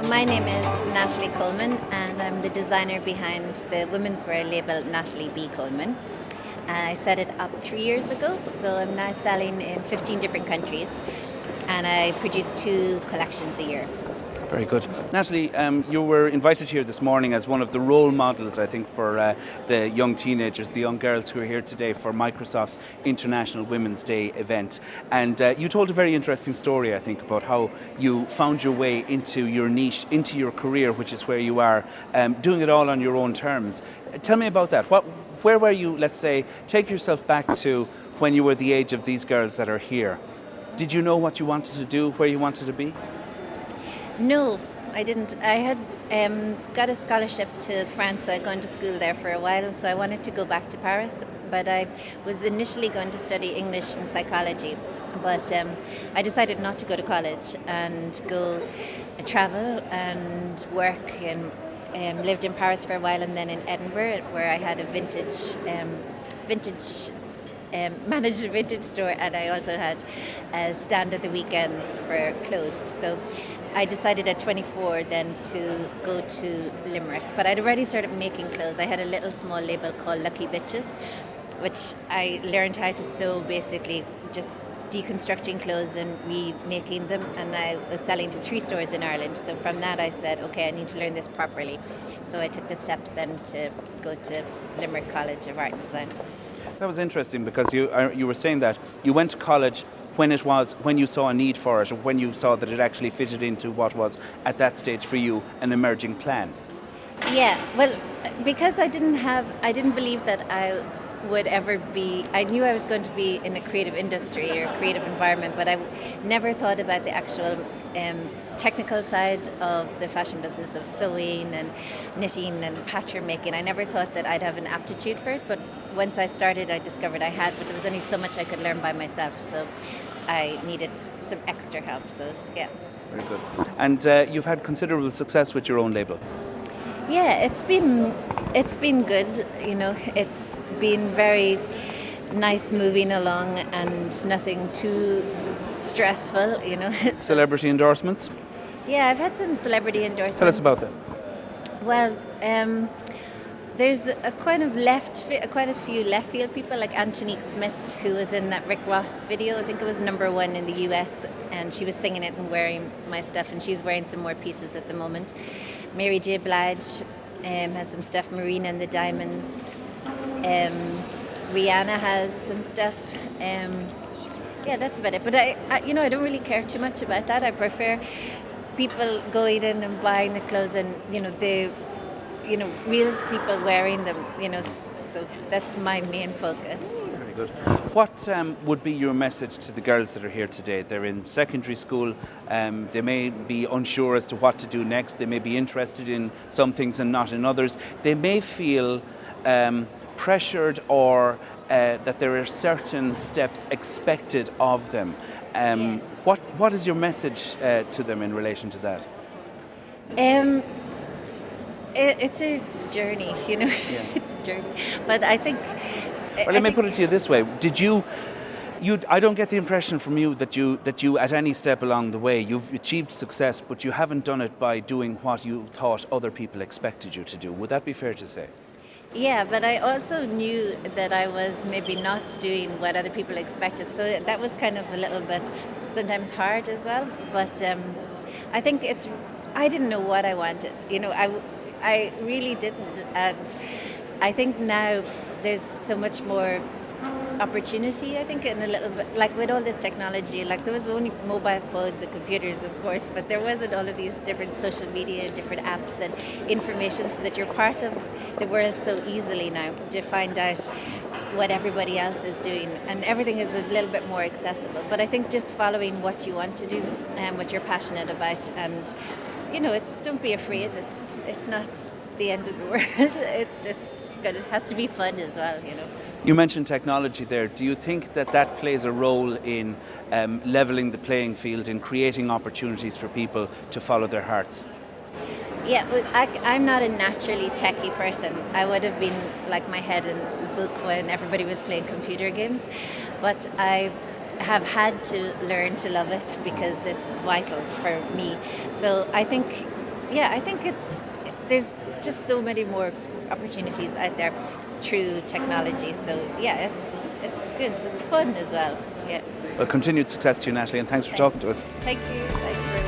My name is Natalie Coleman, and I'm the designer behind the women's wear label Natalie B Coleman. I set it up 3 years ago, so I'm now selling in 15 different countries, and I produce 2 collections a year. Very good. Natalie, you were invited here this morning as one of the role models, I think, for the young teenagers, the young girls who are here today for Microsoft's International Women's Day event. And you told a very interesting story, I think, about how you found your way into your niche, into your career, which is where you are, doing it all on your own terms. Tell me about that. Where were you, let's say, take yourself back to when you were the age of these girls that are here. Did you know what you wanted to do, where you wanted to be? No, I didn't. I had got a scholarship to France, so I'd gone to school there for a while, so I wanted to go back to Paris. But I was initially going to study English and psychology, but I decided not to go to college and go travel and work, and lived in Paris for a while, and then in Edinburgh, where I had a managed a vintage store, and I also had a stand at the weekends for clothes. So I decided at 24 then to go to Limerick, but I'd already started making clothes. I had a little small label called Lucky Bitches, which I learned how to sew, basically just deconstructing clothes and remaking them, and I was selling to 3 stores in Ireland. So from that I said, okay, I need to learn this properly. So I took the steps then to go to Limerick College of Art and Design. That was interesting, because you were saying that you went to college when you saw a need for it, or when you saw that it actually fitted into what was at that stage for you an emerging plan. Yeah, well, because I didn't believe that I would ever be, I knew I was going to be in a creative industry or creative environment, but I never thought about the actual technical side of the fashion business of sewing and knitting and pattern making. I never thought that I'd have an aptitude for it, but once I started I discovered I had, but there was only so much I could learn by myself, so I needed some extra help, so yeah. Very good. And you've had considerable success with your own label. Yeah, it's been good, you know, it's been very nice moving along and nothing too stressful, you know. Celebrity endorsements? Yeah, I've had some celebrity endorsements. Tell us about that. Well, there's quite a few left field people, like Antonique Smith, who was in that Rick Ross video. I think it was #1 in the US, and she was singing it and wearing my stuff, and she's wearing some more pieces at the moment. Mary J. Blige has some stuff. Marina and the Diamonds. Rihanna has some stuff. Yeah, that's about it. But I don't really care too much about that. I prefer people going in and buying the clothes, and real people wearing them. So that's my main focus. Very good. What would be your message to the girls that are here today? They're in secondary school. They may be unsure as to what to do next. They may be interested in some things and not in others. They may feel pressured, or that there are certain steps expected of them. What is your message to them in relation to that? It's a journey, Yeah. It's a journey. But I think... Well, let me put it to you this way. I don't get the impression from you that you at any step along the way, you've achieved success, but you haven't done it by doing what you thought other people expected you to do. Would that be fair to say? Yeah, but I also knew that I was maybe not doing what other people expected. So that was kind of a little bit sometimes hard as well. But I think I didn't know what I wanted. I really didn't. And I think now there's so much more opportunity, I think, in a little bit, like with all this technology, like there was only mobile phones and computers, of course, but there wasn't all of these different social media, different apps and information, so that you're part of the world so easily now to find out what everybody else is doing, and everything is a little bit more accessible. But I think just following what you want to do and what you're passionate about, and don't be afraid. It's not the end of the world. It's just good. It has to be fun as well, You mentioned technology there. Do you think that plays a role in leveling the playing field, in creating opportunities for people to follow their hearts? Yeah, but I'm not a naturally techie person. I would have been like my head in the book when everybody was playing computer games, but I have had to learn to love it because it's vital for me. So I think there's just so many more opportunities out there through technology. So yeah, it's good. It's fun as well. Yeah. Well, continued success to you, Natalie, and thanks for talking to us. Thank you. Thanks very much.